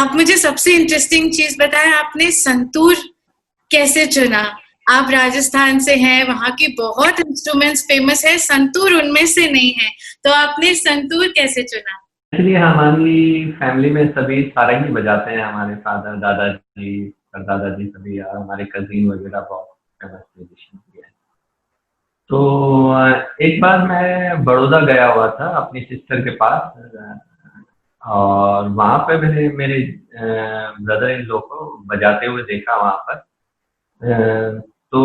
आप मुझे सबसे इंटरेस्टिंग चीज बताएं, आपने संतूर कैसे चुना? आप राजस्थान से हैं, वहाँ की बहुत इंस्ट्रूमेंट्स फेमस है, संतूर उनमें से नहीं है, तो आपने संतूर कैसे चुना? एक्चुअली हमारी फैमिली में सभी सारंगी बजाते हैं। हमारे फादर, दादाजी, परदादाजी सभी, और हमारे कजिन वगैरह बहुत फेमस म्यूजिशियन भी हैं। तो एक बार मैं बड़ौदा गया हुआ था अपनी सिस्टर के पास, और वहाँ पे मैंने मेरे ब्रदर इन लॉ को बजाते हुए देखा वहाँ पर। तो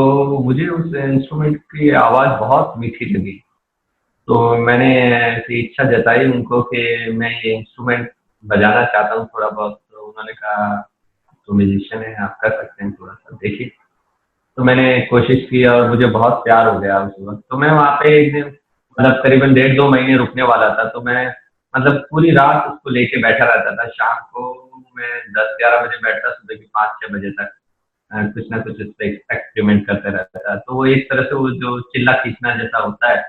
मुझे उस इंस्ट्रूमेंट की आवाज़ बहुत मीठी लगी। तो मैंने ऐसी इच्छा जताई उनको कि मैं ये इंस्ट्रूमेंट बजाना चाहता हूँ थोड़ा बहुत। तो उन्होंने कहा तो म्यूजिशियन है, आप कर सकते हैं, थोड़ा सा देखिए। तो मैंने कोशिश की और मुझे बहुत प्यार हो गया उस वक्त। तो मैं वहाँ पे एक दिन मतलब करीबन 1.5-2 महीने रुकने वाला था। तो मैं मतलब पूरी रात उसको लेके बैठा रहता था। शाम को मैं 10-11 बजे बैठता, सुबह के 5-6 बजे तक कुछ ना कुछ इस पे एक्सपेरिमेंट करते रहता था। तो वो एक तरह से वो जो चिल्ला खींचना जैसा होता है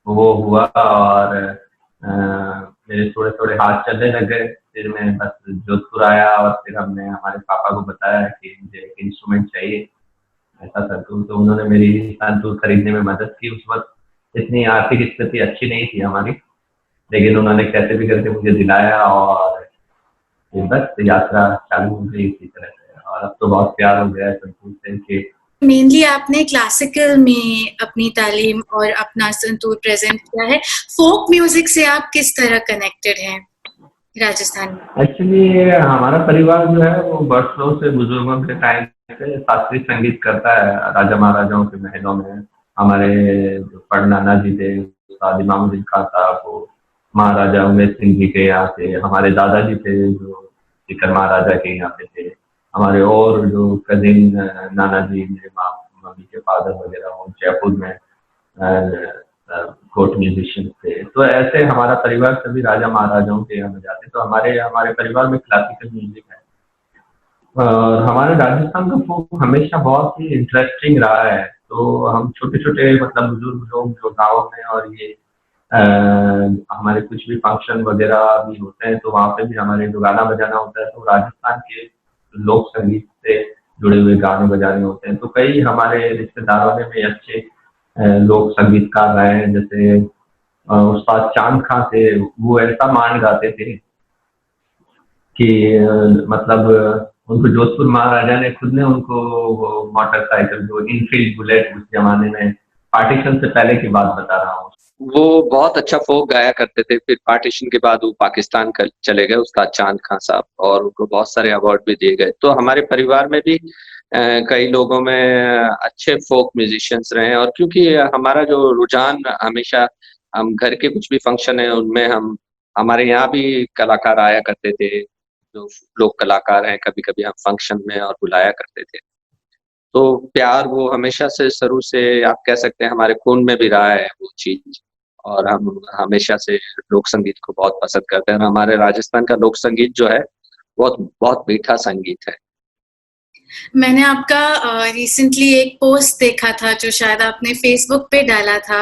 वो हुआ, और मेरे थोड़े-थोड़े हाथ चलने लग गए। फिर मैं बस जोधपुर आया और फिर हमने हमारे पापा को बताया कि मुझे एक इंस्ट्रूमेंट चाहिए, ऐसा संतूर। तो उन्होंने मेरी संतूर खरीदने में मदद की। उस वक़्त इतनी आर्थिक स्थिति अच्छी नहीं थी हमारी, लेकिन उन्होंने कैसे भी करके मुझे दिलाया, और फिर बस यात्रा चालू हो गई इसी तरह से। और अब तो बहुत प्यार हो गया है संतूर से कि मेनली आपने क्लासिकल में अपनी तालीम और अपना संतूर प्रेजेंट किया है। फोक म्यूजिक से आप किस तरह कनेक्टेड हैं राजस्थान में? एक्चुअली हमारा परिवार जो है वो बरसों से, बुजुर्गों के टाइम से शास्त्रीय संगीत करता है। राजा महाराजाओं के महलों में हमारे जो परनाना जी थे, उस्ताद इमामुद्दीन खान साहब, वो महाराजा उमेश सिंह जी के यहाँ से, हमारे दादाजी थे जो सीकर महाराजा के यहाँ पे थे। हमारे और जो कजिन नाना जी, मेरे माँ मम्मी के फादर वगैरह, वो जयपुर में कोर्ट म्यूजिशियन थे। तो ऐसे हमारा परिवार सभी राजा महाराजाओं के यहाँ बजाते। तो हमारे हमारे परिवार में क्लासिकल म्यूजिक है। हमारे राजस्थान का फोक हमेशा बहुत ही इंटरेस्टिंग रहा है। तो हम छोटे-छोटे मतलब बुजुर्ग लोग जो गाँव में, और ये अ, हमारे कुछ भी फंक्शन वगैरह भी होते हैं तो वहाँ पे भी हमारे जो गाना बजाना होता है तो राजस्थान के लोक संगीत से जुड़े हुए गाने बजाने होते हैं। तो कई हमारे रिश्तेदारों ने भी अच्छे लोक संगीतकार रहे हैं। जैसे उस्ताद चांद खां थे, वो ऐसा मान गाते थे कि मतलब उनको जोधपुर महाराजा ने खुद ने उनको वो मोटरसाइकिल, जो इनफील्ड बुलेट, उस जमाने में पार्टीशन से पहले की बात बता रहा हूँ। वो बहुत अच्छा फोक गाया करते थे। फिर पार्टीशन के बाद वो पाकिस्तान चले गए उस्ताद चांद खां साहब, और उनको बहुत सारे अवार्ड भी दिए गए। तो हमारे परिवार में भी कई लोगों में अच्छे फोक म्यूजिशियंस रहे हैं। और क्योंकि हमारा जो रुझान हमेशा, हम घर के कुछ भी फंक्शन है उनमें हम, हमारे यहाँ भी कलाकार आया करते थे, जो लोक कलाकार हैं, कभी कभी हम फंक्शन में और बुलाया करते थे। तो प्यार वो हमेशा से, शुरू से आप कह सकते हैं हमारे खून में भी रहा है वो चीज। और हम हमेशा से लोक संगीत को बहुत पसंद करते हैं। और हमारे राजस्थान का लोक संगीत जो है बहुत बहुत मीठा संगीत है। मैंने आपका रिसेंटली एक पोस्ट देखा था जो शायद आपने फेसबुक पे डाला था,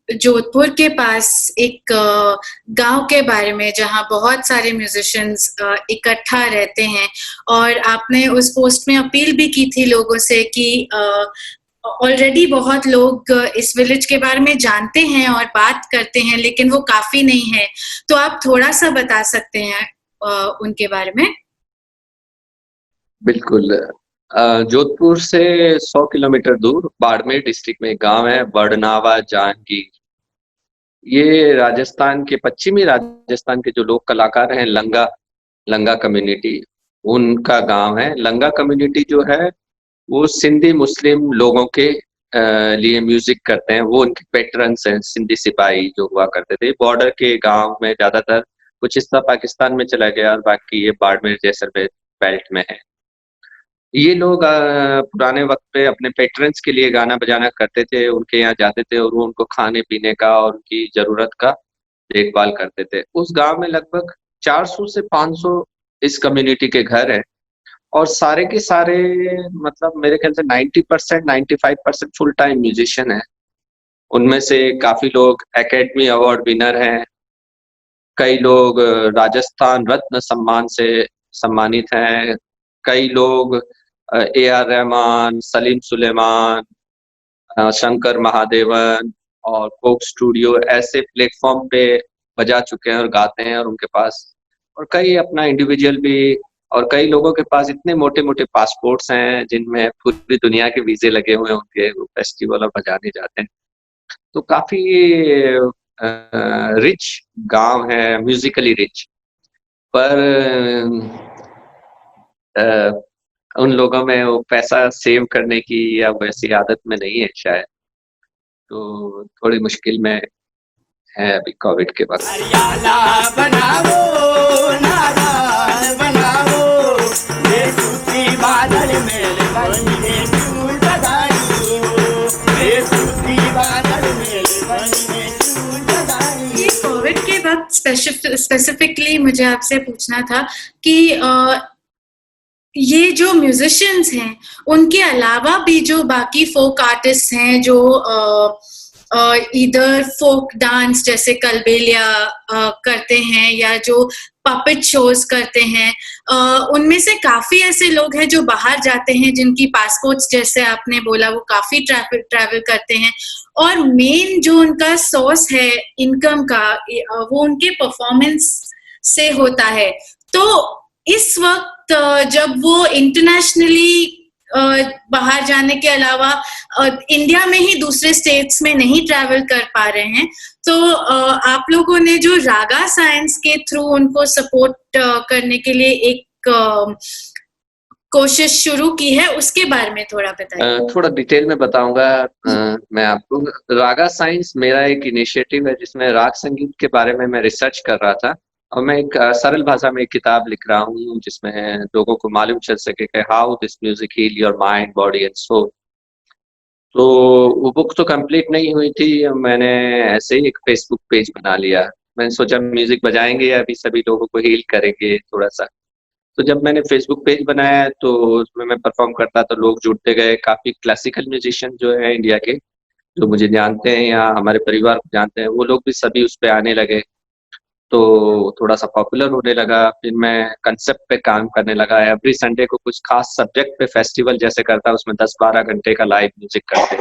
जोधपुर के पास एक गांव के बारे में जहां बहुत सारे म्यूजिशियंस इकट्ठा रहते हैं, और आपने उस पोस्ट में अपील भी की थी लोगों से कि ऑलरेडी बहुत लोग इस विलेज के बारे में जानते हैं और बात करते हैं, लेकिन वो काफी नहीं है। तो आप थोड़ा सा बता सकते हैं उनके बारे में? बिल्कुल। जोधपुर से 100 किलोमीटर दूर बाड़मेर डिस्ट्रिक्ट में एक गांव है बड़नावा जांगीर। ये राजस्थान के, पश्चिमी राजस्थान के जो लोक कलाकार हैं, लंगा लंगा कम्युनिटी, उनका गांव है। लंगा कम्युनिटी जो है वो सिंधी मुस्लिम लोगों के लिए म्यूजिक करते हैं। वो उनके पेट्रन्स हैं, सिंधी सिपाही जो हुआ करते थे। बॉर्डर के गांव में ज्यादातर, कुछ हिस्सा पाकिस्तान में चला गया और बाकी ये बाड़मेर जैसलमेर बेल्ट में है। ये लोग पुराने वक्त पे अपने पेट्रन्स के लिए गाना बजाना करते थे, उनके यहाँ जाते थे और वो उनको खाने पीने का और उनकी जरूरत का देखभाल करते थे। उस गांव में लगभग 400 से 500 इस कम्युनिटी के घर हैं। और सारे के सारे, मतलब मेरे ख्याल से 90%, 95% फुल टाइम म्यूजिशियन है। उनमें से काफी लोग एकेडमी अवार्ड विनर हैं। कई लोग राजस्थान रत्न सम्मान से सम्मानित हैं, कई लोग ए आर रहमान, सलीम सुलेमान, शंकर महादेवन और कोक स्टूडियो ऐसे प्लेटफॉर्म पे बजा चुके हैं और गाते हैं, और उनके पास और कई अपना इंडिविजुअल भी, और कई लोगों के पास इतने मोटे मोटे पासपोर्ट्स हैं जिनमें पूरी दुनिया के वीजे लगे हुए हैं उनके, वो फेस्टिवल और बजाने जाते हैं। तो काफी रिच गांव है, म्यूजिकली रिच, पर अ, उन लोगों में वो पैसा सेव करने की या वैसी आदत में नहीं है शायद, तो थोड़ी मुश्किल में है अभी कोविड के वक्त। हरियाला बनाओ, नारा बनाओ, ये सूती बादल मेल बन के चूल बजाई हो, ये सूती बादल मेल बन के चूल बजाई ये कोविड के वक्त स्पेसिफिकली मुझे आपसे पूछना था कि ये जो म्यूजिशियंस हैं उनके अलावा भी जो बाकी फोक आर्टिस्ट हैं जो इधर फोक डांस जैसे कलबेलिया करते हैं या जो पपेट शोज करते हैं, उनमें से काफी ऐसे लोग हैं जो बाहर जाते हैं जिनकी पासपोर्ट्स जैसे आपने बोला वो काफी ट्रैवल करते हैं, और मेन जो उनका सोर्स है इनकम का वो उनके परफॉर्मेंस से होता है। तो इस वक्त जब वो इंटरनेशनली बाहर जाने के अलावा इंडिया में ही दूसरे स्टेट्स में नहीं ट्रैवल कर पा रहे हैं, तो आप लोगों ने जो रागा साइंस के थ्रू उनको सपोर्ट करने के लिए एक कोशिश शुरू की है, उसके बारे में थोड़ा बताइए। थोड़ा डिटेल में बताऊंगा मैं आपको। रागा साइंस मेरा एक इनिशिएटिव है जिसमें राग संगीत के बारे में मैं रिसर्च कर रहा था, और मैं एक सरल भाषा में एक किताब लिख रहा हूँ जिसमें लोगों को मालूम चल सके कि how this music heal your mind body and soul. तो वो बुक तो कंप्लीट नहीं हुई थी, मैंने ऐसे ही एक फेसबुक पेज बना लिया। मैंने सोचा म्यूजिक बजाएंगे या अभी सभी लोगों को हील करेंगे थोड़ा सा। तो जब मैंने फेसबुक पेज बनाया तो उसमें मैं परफॉर्म करता तो लोग जुड़ते गए, काफी क्लासिकल म्यूजिशियन जो है इंडिया के, जो मुझे जानते हैं या हमारे परिवार को जानते हैं, वो लोग भी सभी उस पे आने लगे, तो थोड़ा सा पॉपुलर होने लगा। फिर मैं कंसेप्ट पे काम करने लगा, एवरी संडे को कुछ खास सब्जेक्ट पे फेस्टिवल जैसे करता, उसमें 10-12 घंटे का लाइव म्यूजिक करते,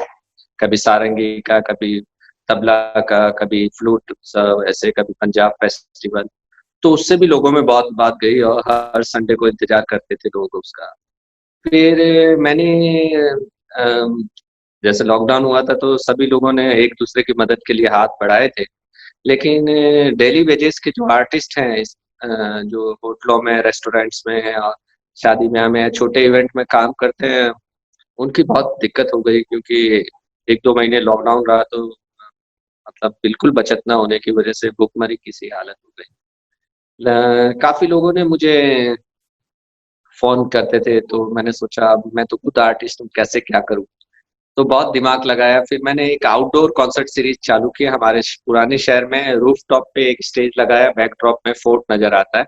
कभी सारंगी का, कभी तबला का, कभी फ्लूट, ऐसे कभी पंजाब फेस्टिवल। तो उससे भी लोगों में बहुत बात गई और हर संडे को इंतजार करते थे लोग उसका। फिर मैंने जैसे लॉकडाउन हुआ था तो सभी लोगों ने एक दूसरे की मदद के लिए हाथ बढ़ाए थे, लेकिन डेली वेजेस के जो आर्टिस्ट हैं जो होटलों में, रेस्टोरेंट्स में और शादी ब्याह में, छोटे इवेंट में काम करते हैं, उनकी बहुत दिक्कत हो गई, क्योंकि 1-2 महीने लॉकडाउन रहा तो मतलब बिल्कुल बचत ना होने की वजह से भूखमरी की सी हालत हो गई। काफी लोगों ने मुझे फोन करते थे, तो मैंने सोचा अब मैं तो खुद आर्टिस्ट हूँ, कैसे क्या करूँ। तो बहुत दिमाग लगाया, फिर मैंने एक आउटडोर कॉन्सर्ट सीरीज चालू की हमारे पुराने शहर में। रूफ टॉप पे एक स्टेज लगाया, बैकड्रॉप में फोर्ट नजर आता है,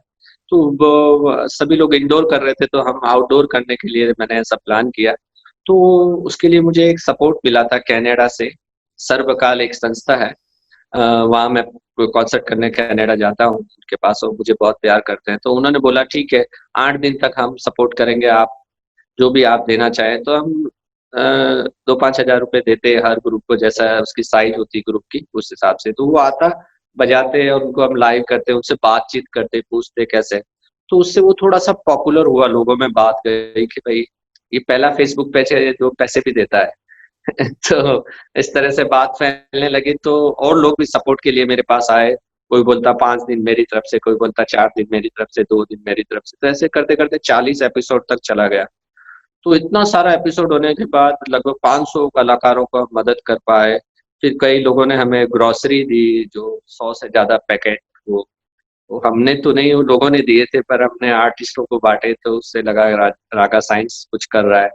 तो वो सभी लोग इंडोर कर रहे थे, तो हम आउटडोर करने के लिए मैंने ऐसा प्लान किया। तो उसके लिए मुझे एक सपोर्ट मिला था कनाडा से, सर्वकाल एक संस्था है, वहाँ मैं कॉन्सर्ट करने कनाडा जाता हूँ उनके पास, और मुझे बहुत प्यार करते हैं। तो उन्होंने बोला ठीक है, 8 दिन तक हम सपोर्ट करेंगे, आप जो भी आप देना चाहें। तो हम 2-5 हजार रुपए देते हर ग्रुप को, जैसा उसकी साइज होती ग्रुप की उस हिसाब से। तो वो आता, बजाते और उनको हम लाइव करते, उनसे बातचीत करते, पूछते कैसे। तो उससे वो थोड़ा सा पॉपुलर हुआ, लोगों में बात गई कि भाई ये पहला फेसबुक पेज है जो पैसे भी देता है। तो इस तरह से बात फैलने लगी, तो और लोग भी सपोर्ट के लिए मेरे पास आए। कोई बोलता 5 दिन मेरी तरफ से, कोई बोलता 4 दिन मेरी तरफ से, 2 दिन मेरी तरफ से। तो ऐसे करते करते 40 एपिसोड तक चला गया। तो इतना सारा एपिसोड होने के बाद लगभग 500 कलाकारों को हम मदद कर पाए। फिर कई लोगों ने हमें ग्रोसरी दी, जो 100 से ज्यादा पैकेट, वो हमने तो नहीं, वो लोगों ने दिए थे, पर हमने आर्टिस्टों को बांटे, तो उससे लगा रागा साइंस कुछ कर रहा है।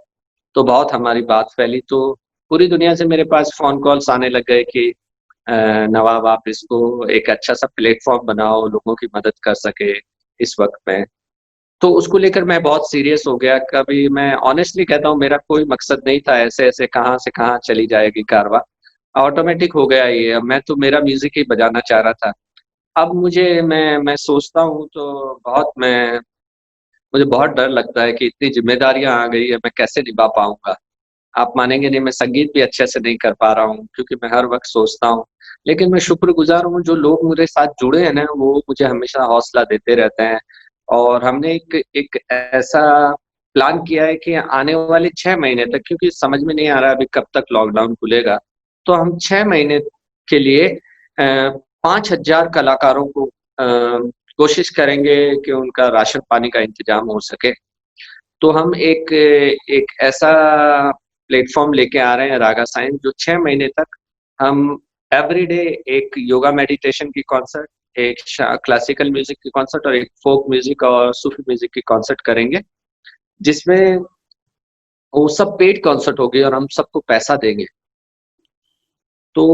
तो बहुत हमारी बात फैली, तो पूरी दुनिया से मेरे पास फोन कॉल्स आने लग गए कि नवाब आप इसको एक अच्छा सा प्लेटफॉर्म बनाओ, लोगों की मदद कर सके इस वक्त में। तो उसको लेकर मैं बहुत सीरियस हो गया। कभी मैं ऑनेस्टली कहता हूँ, मेरा कोई मकसद नहीं था ऐसे ऐसे कहाँ से कहाँ चली जाएगी कारवां, ऑटोमेटिक हो गया ये। मैं तो मेरा म्यूजिक ही बजाना चाह रहा था, अब मैं सोचता हूँ तो मुझे बहुत डर लगता है कि इतनी ज़िम्मेदारियाँ आ गई है, मैं कैसे निभा पाऊँगा? आप मानेंगे नहीं, मैं संगीत भी अच्छे से नहीं कर पा रहा हूँ क्योंकि मैं हर वक़्त सोचता हूँ। लेकिन मैं शुक्रगुज़ार हूँ, जो लोग मेरे साथ जुड़े हैं ना, वो मुझे हमेशा हौसला देते रहते हैं और हमने एक एक ऐसा प्लान किया है कि आने वाले 6 महीने तक, क्योंकि समझ में नहीं आ रहा अभी कब तक लॉकडाउन खुलेगा, तो हम 6 महीने के लिए 5,000 कलाकारों को कोशिश करेंगे कि उनका राशन-पानी का इंतज़ाम हो सके। तो हम एक एक ऐसा प्लेटफ़ॉर्म लेके आ रहे हैं रागा साइंस, जो 6 महीने तक हम एवरीडे एक योगा मेडिटेशन की कॉन्सर्ट, एक क्लासिकल म्यूज़िक की कॉन्सर्ट और एक फ़ोक म्यूज़िक और सूफ़ी म्यूज़िक की कॉन्सर्ट करेंगे, जिसमें वो सब पेड कॉन्सर्ट होगी और हम सबको पैसा देंगे। तो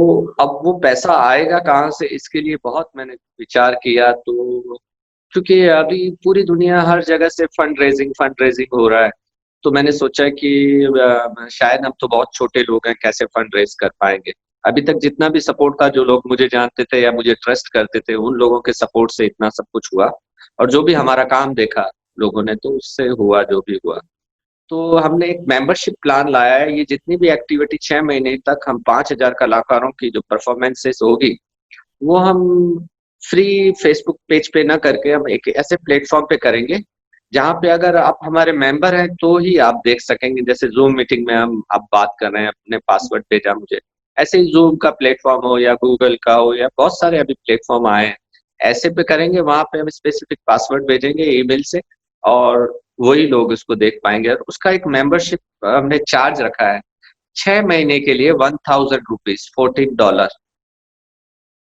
अब वो पैसा आएगा कहाँ से, इसके लिए बहुत मैंने विचार किया, तो क्योंकि अभी पूरी दुनिया हर जगह से फंड रेज़िंग हो रहा है, तो मैंने सोचा कि शायद हम तो बहुत छोटे लोग हैं, कैसे फंड रेज़ कर पाएँगे। अभी तक जितना भी सपोर्ट था, जो लोग मुझे जानते थे या मुझे ट्रस्ट करते थे, उन लोगों के सपोर्ट से इतना सब कुछ हुआ और जो भी हमारा काम देखा लोगों ने, तो उससे हुआ जो भी हुआ। तो हमने एक मेंबरशिप प्लान लाया है, ये जितनी भी एक्टिविटी 6 महीने तक हम 5,000 कलाकारों की जो परफ़ॉर्मेंसेज़ होगी, वो हम फ्री फेसबुक पेज पे ना करके हम एक ऐसे प्लेटफ़ॉर्म पे करेंगे, जहाँ पे अगर आप हमारे मेंबर हैं, तो ही आप देख सकेंगे। जैसे ज़ूम मीटिंग में हम अब बात कर रहे हैं, आपने पासवर्ड भेजा मुझे। ऐसे ही ज़ूम का प्लेटफ़ॉर्म हो या गूगल का हो या बहुत सारे अभी प्लेटफ़ॉर्म आए हैं। ऐसे पे करेंगे, वहाँ पे हम स्पेसिफ़िक पासवर्ड भेजेंगे ईमेल से और वही लोग उसको देख पाएँगे और उसका एक मेंबरशिप हमने चार्ज रखा है। 6 महीने के लिए ₹1000 $14।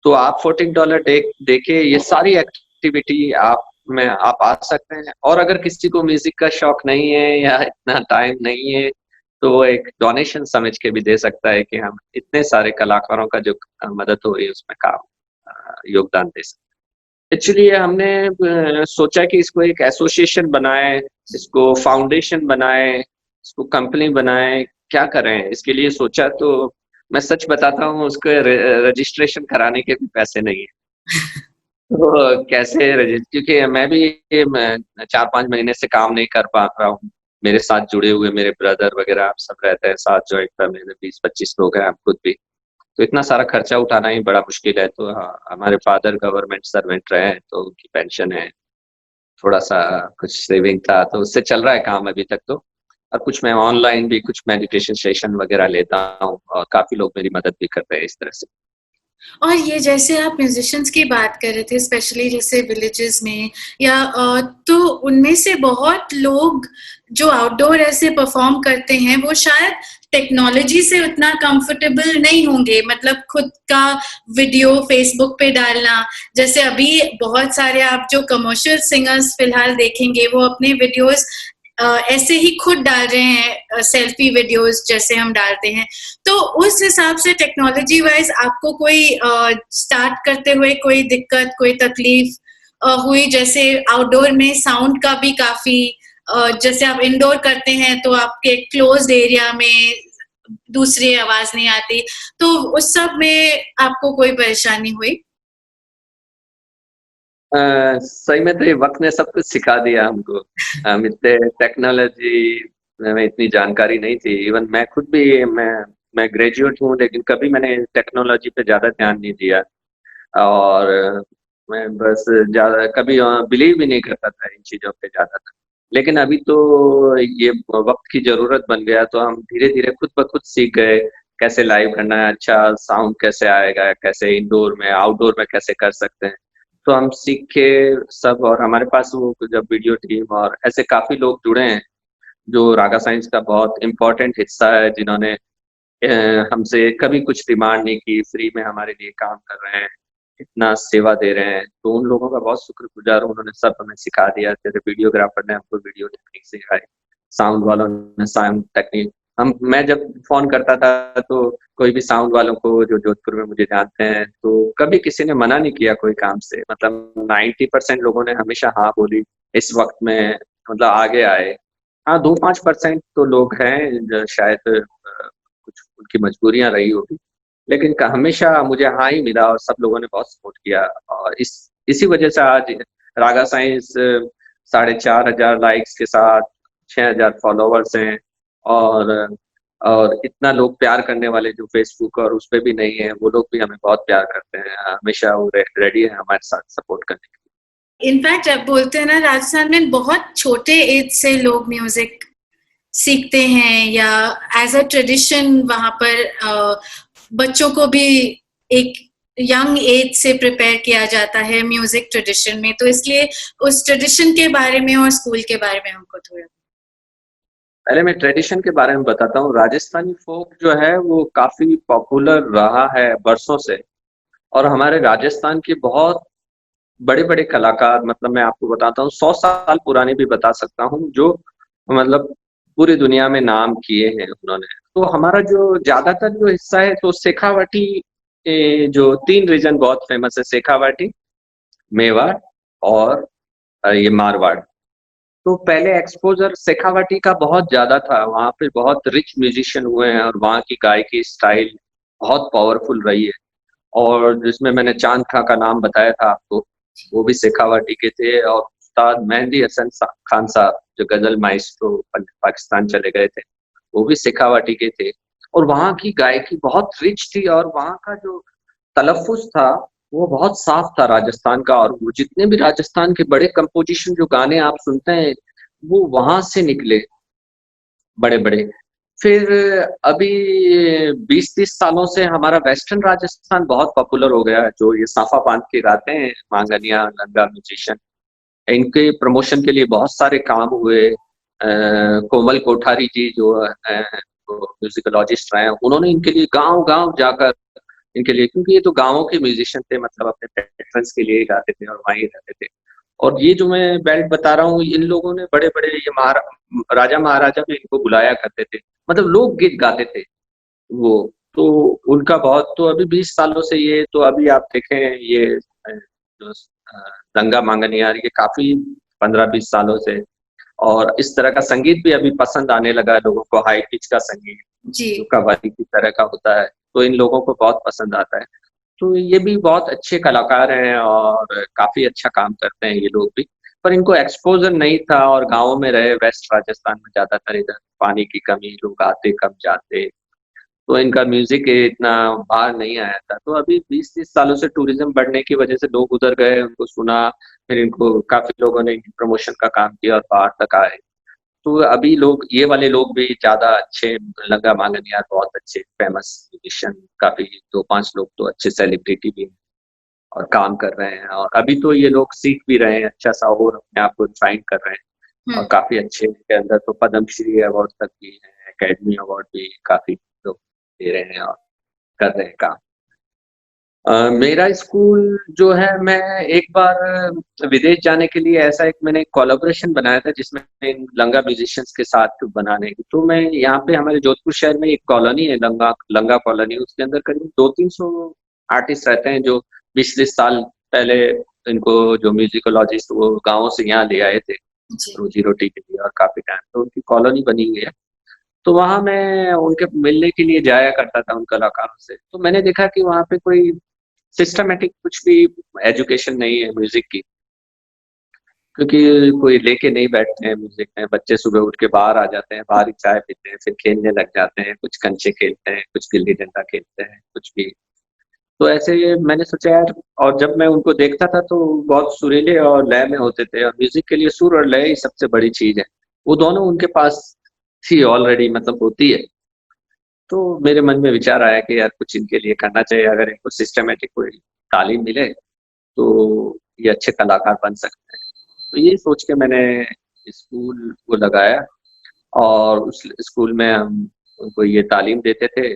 तो आप $14 देके ये सारी एक्टिविटी आप आ सकते हैं और अगर किसी को म्यूज़िक का शौक नहीं है या इतना टाइम नहीं है, तो वो एक डोनेशन समझ के भी दे सकता है कि हम इतने सारे कलाकारों का जो मदद हो रही है उसमें योगदान दे सकते हैं। एक्चुअली हमने सोचा कि इसको एक एसोसिएशन बनाएँ, इसको फाउंडेशन बनाएँ, इसको कंपनी बनाएँ, क्या करें? इसके लिए सोचा तो मैं सच बताता हूँ, उसके रजिस्ट्रेशन कराने के भी पैसे नहीं है। तो कैसे क्योंकि मैं भी ये मैं 4-5 महीने से काम नहीं कर पा रहा हूँ। मेरे साथ जुड़े हुए मेरे ब्रदर वगैरह आप सब रहते हैं साथ, जॉइंट फैमिली में 20-25 लोग हैं, हम खुद भी। तो इतना सारा खर्चा उठाना ही बड़ा मुश्किल है। तो हाँ, हमारे फादर गवर्नमेंट सर्वेंट रहे हैं, तो उनकी पेंशन है, थोड़ा-सा कुछ सेविंग था, तो उससे चल रहा है काम अभी तक तो। और कुछ मैं ऑनलाइन भी कुछ मेडिटेशन सेशन वगैरह लेता हूँ और काफ़ी लोग मेरी मदद भी करते हैं इस तरह से। और ये जैसे आप म्यूजिशियंस की बात कर रहे थे, स्पेशली जैसे विलेजेस में या तो उनमें से बहुत लोग जो आउटडोर ऐसे परफॉर्म करते हैं, वो शायद टेक्नोलॉजी से उतना कंफर्टेबल नहीं होंगे, मतलब खुद का वीडियो फेसबुक पे डालना। जैसे अभी बहुत सारे आप जो कमर्शियल सिंगर्स फिलहाल देखेंगे, वो अपने वीडियोस ऐसे ही खुद डाल रहे हैं, सेल्फी वीडियोस जैसे हम डालते हैं। तो उस हिसाब से टेक्नोलॉजी वाइज आपको कोई स्टार्ट करते हुए कोई दिक्कत, कोई तकलीफ हुई? जैसे आउटडोर में साउंड का भी काफी, जैसे आप इंडोर करते हैं तो आपके क्लोज्ड एरिया में दूसरी आवाज नहीं आती, तो उस सब में आपको कोई परेशानी हुई? सही में तो ये वक़्त ने सब कुछ सिखा दिया हमको। हम इतने टेक्नोलॉजी में इतनी जानकारी नहीं थी। इवन मैं खुद भी मैं ग्रेजुएट हूँ, लेकिन कभी मैंने टेक्नोलॉजी पे ज़्यादा ध्यान नहीं दिया और मैं बस ज़्यादा कभी बिलीव भी नहीं करता था इन चीज़ों पे ज़्यादा। लेकिन अभी तो ये वक़्त की ज़रूरत बन गया, तो हम धीरे-धीरे खुद ब खुद सीख गए, कैसे लाइव करना है, अच्छा साउंड कैसे आएगा, कैसे इंडोर में, आउटडोर में कैसे कर सकते हैं। तो हम सीख के सब और हमारे पास वो जब वीडियो टीम और ऐसे काफ़ी लोग जुड़े हैं, जो रागा साइंस का बहुत इम्पोर्टेंट हिस्सा है, जिन्होंने हमसे कभी कुछ डिमांड नहीं की, फ्री में हमारे लिए काम कर रहे हैं, इतना सेवा दे रहे हैं, तो उन लोगों का बहुत शुक्रगुज़ार हूँ, उन्होंने सब हमें सिखा दिया। जैसे वीडियोग्राफर ने हमको वीडियो टेक्निक सिखाई, साउंड वालों ने साउंड टेक्निक। मैं जब फ़ोन करता था, तो कोई भी साउंड वालों को जो जोधपुर में मुझे जानते हैं, तो कभी किसी ने मना नहीं किया कोई काम से। मतलब 90% लोगों ने हमेशा हाँ बोली, इस वक़्त में मतलब आगे आए। हाँ, 2-5% तो लोग हैं जो शायद कुछ उनकी मजबूरियाँ रही होगी। लेकिन हमेशा मुझे हाँ ही मिला और सब लोगों ने बहुत सपोर्ट किया, और इसी वजह से आज रागा साइंस 4,500 लाइक्स के साथ 6,000 फॉलोवर्स हैं, और और इतना लोग प्यार करने वाले जो फेसबुक और उस पे भी नहीं है, वो लोग भी हमें बहुत प्यार करते हैं, हमेशा वो रेडी है हमारे साथ सपोर्ट करने के लिए। इनफैक्ट अब बोलते हैं ना, राजस्थान में बहुत छोटे एज से लोग म्यूजिक सीखते हैं, या एज अ ट्रेडिशन वहां पर बच्चों को भी एक यंग एज से प्रिपेयर किया जाता है म्यूजिक ट्रेडिशन में। तो इसलिए उस ट्रेडिशन के बारे में और स्कूल के बारे में हमको थोड़ा। पहले मैं ट्रेडिशन के बारे में बताता हूँ। राजस्थानी फोक जो है वो काफी पॉपुलर रहा है बरसों से, और हमारे राजस्थान के बहुत बड़े बड़े कलाकार, मतलब मैं आपको बताता हूँ 100 साल पुराने भी बता सकता हूँ, जो मतलब पूरी दुनिया में नाम किए हैं उन्होंने। तो हमारा जो ज्यादातर जो हिस्सा है, तो शेखावाटी, जो 3 रीजन बहुत फेमस है, शेखावाटी, मेवाड़ और ये मारवाड़। तो पहले एक्सपोजर शेखावाटी का बहुत ज्यादा था, वहाँ पे बहुत रिच म्यूजिशियन हुए हैं, और वहाँ की गायकी स्टाइल बहुत पावरफुल रही है। और जिसमें मैंने चांद खां का नाम बताया था आपको, वो भी शेखावाटी के थे। और उस्ताद मेहंदी हसन खान साहब, जो गजल माइस्ट्रो पाकिस्तान चले गए थे, वो भी शेखावाटी के थे। और वहाँ की गायकी बहुत रिच थी, और वहाँ का जो तलफ्फुज़ था वो बहुत साफ था राजस्थान का। और वो जितने भी राजस्थान के बड़े कंपोजिशन, जो गाने आप सुनते हैं, वो वहां से निकले, बड़े बड़े। फिर अभी 20-30 सालों से हमारा वेस्टर्न राजस्थान बहुत पॉपुलर हो गया है, जो ये साफा बांध के गाते हैं मांगनिया लंगा म्यूजिशियन, इनके प्रमोशन के लिए बहुत सारे काम हुए। कोमल कोठारी जी जो म्यूजिकोलॉजिस्ट रहे हैं, उन्होंने इनके लिए गांव गांव जाकर इनके लिए, क्योंकि ये तो गांवों के म्यूजिशियन थे, मतलब अपने पेट्रन्स के लिए गाते थे और वहीं रहते थे। और ये जो मैं बेल्ट बता रहा हूँ, इन लोगों ने बड़े बड़े ये राजा महाराजा भी इनको बुलाया करते थे, मतलब लोकगीत गाते थे वो। तो उनका बहुत, तो अभी 20 सालों से ये, तो अभी आप देखें ये जो दंगा मांगनियार, ये काफी 15-20 सालों से। और इस तरह का संगीत भी अभी पसंद आने लगा है लोगों को, हाई पिच का संगीत जी। जो कव्वाली की तरह का होता है, तो इन लोगों को बहुत पसंद आता है। तो ये भी बहुत अच्छे कलाकार हैं और काफी अच्छा काम करते हैं ये लोग भी, पर इनको एक्सपोजर नहीं था, और गाँव में रहे, वेस्ट राजस्थान में ज्यादातर इधर पानी की कमी, लोग आते कम जाते, तो इनका म्यूजिक इतना बाहर नहीं आया था। तो अभी 20-30 सालों से टूरिज्म बढ़ने की वजह से लोग उधर गए, उनको सुना, फिर इनको काफी लोगों ने प्रमोशन का काम किया और बाहर तक आए। तो अभी लोग, ये वाले लोग भी ज्यादा अच्छे, लंगा मांगनियार बहुत अच्छे फेमस म्यूजिशियन, काफी 2-5 लोग तो अच्छे सेलिब्रिटी भी हैं और काम कर रहे हैं। और अभी तो ये लोग सीख भी रहे हैं अच्छा सा, और अपने आप को रिफाइन कर रहे हैं, और काफी अच्छे, इनके अंदर तो पद्मश्री अवार्ड तक भी है, एकेडमी अवार्ड भी काफी लोग दे रहे हैं और कर रहे हैं काम। मेरा स्कूल जो है, मैं एक बार विदेश जाने के लिए ऐसा एक मैंने कोलैबोरेशन बनाया था, जिसमें लंगा म्यूजिशियंस के साथ बनाने की। तो मैं यहाँ पे, हमारे जोधपुर शहर में एक कॉलोनी है, लंगा कॉलोनी, उसके अंदर करीब 200-300 आर्टिस्ट रहते हैं, जो 20-30 साल पहले इनको जो म्यूजिकोलॉजिस्ट वो गाँव से यहाँ ले आए थे रोजी रोटी के लिए, और काफी टाइम तो उनकी कॉलोनी बनी हुई है। तो वहां मैं उनके मिलने के लिए जाया करता था उन कलाकारों से। तो मैंने देखा कि वहां पे कोई सिस्टमेटिक कुछ भी एजुकेशन नहीं है म्यूजिक की, क्योंकि कोई लेके नहीं बैठते हैं म्यूजिक में। बच्चे सुबह उठ के बाहर आ जाते हैं, बाहर ही चाय पीते हैं, फिर खेलने लग जाते हैं, कुछ कंचे खेलते हैं, कुछ गिल्ली डंडा खेलते हैं, कुछ भी। तो ऐसे मैंने सोचा यार, और जब मैं उनको देखता था तो बहुत सुरीले और लय में होते थे, और म्यूजिक के लिए सुर और लय ही सबसे बड़ी चीज है, वो दोनों उनके पास थी ऑलरेडी, मतलब होती है। तो मेरे मन में विचार आया कि यार कुछ इनके लिए करना चाहिए, अगर इनको सिस्टमेटिक कोई तालीम मिले तो ये अच्छे कलाकार बन सकते हैं। तो ये सोच के मैंने स्कूल को लगाया, और उस स्कूल में हम उनको ये तालीम देते थे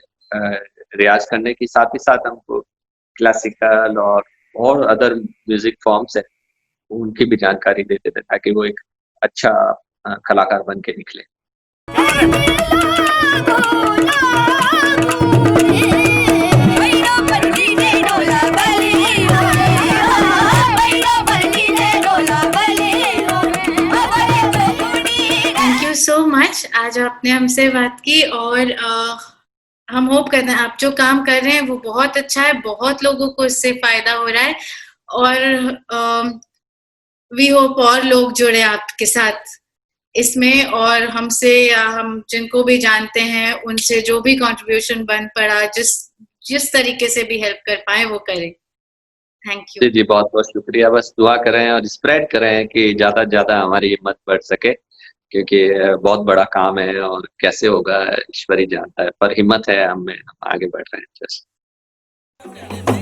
रियाज करने की, साथ ही साथ हमको क्लासिकल और अदर म्यूजिक फॉर्म्स है उनकी भी जानकारी देते थे, ताकि वो एक अच्छा कलाकार बन के निकले। थैंक यू सो मच, आज आपने हमसे बात की, और हम होप करते हैं आप जो काम कर रहे हैं वो बहुत अच्छा है, बहुत लोगों को इससे फायदा हो रहा है और वी होप और लोग जुड़े आपके साथ इसमें और हमसे या हम जिनको भी जानते हैं उनसे जो भी कंट्रीब्यूशन बन पड़ा जिस तरीके से भी हेल्प कर पाए वो करें। Thank you. जी जी, बहुत बहुत शुक्रिया। बस दुआ करें और स्प्रेड करें कि ज्यादा से ज्यादा हमारी हिम्मत बढ़ सके, क्योंकि बहुत बड़ा काम है और कैसे होगा ईश्वर ही जानता है, पर हिम्मत है हम में, हम आगे बढ़ रहे हैं। जस्ट